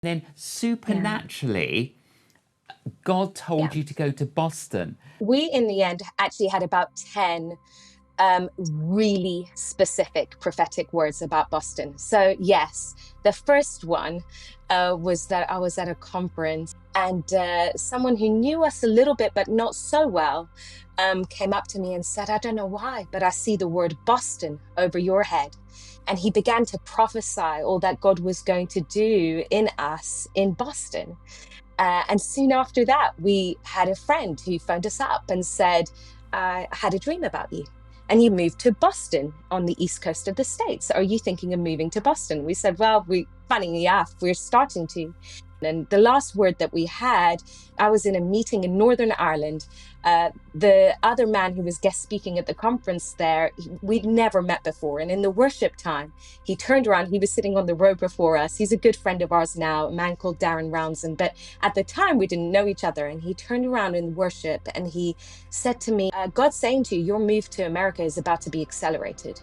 Then supernaturally, God told you to go to Boston. We, in the end, actually had about 10 really specific prophetic words about Boston. So yes, the first one was that I was at a conference and someone who knew us a little bit, but not so well, came up to me and said, I don't know why, but I see the word Boston over your head. And he began to prophesy all that God was going to do in us in Boston. And soon after that, we had a friend who phoned us up and said, I had a dream about you. And you moved to Boston on the east coast of the States. Are you thinking of moving to Boston? We said, well, funny enough, we're starting to. And the last word that we had, I was in a meeting in Northern Ireland. The other man who was guest speaking at the conference there, we'd never met before. And in the worship time, he turned around. He was sitting on the row before us. He's a good friend of ours now, a man called Darren Roundson. But at the time, we didn't know each other. And he turned around in worship and he said to me, God's saying to you, your move to America is about to be accelerated.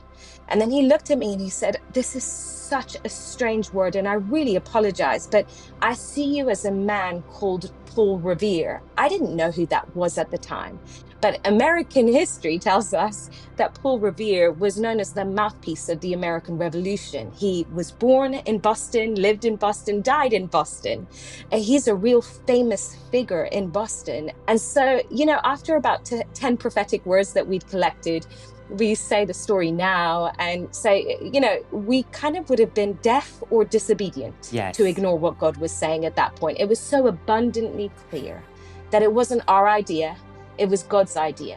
And then he looked at me and he said, this is such a strange word, and I really apologize, but I see you as a man called Paul Revere. I didn't know who that was at the time, but American history tells us that Paul Revere was known as the mouthpiece of the American Revolution. He was born in Boston, lived in Boston, died in Boston. He's a real famous figure in Boston. And so, after about 10 prophetic words that we'd collected, we say the story now and say, we kind of would have been deaf or disobedient to ignore what God was saying at that point. It was so abundantly clear that it wasn't our idea, it was God's idea.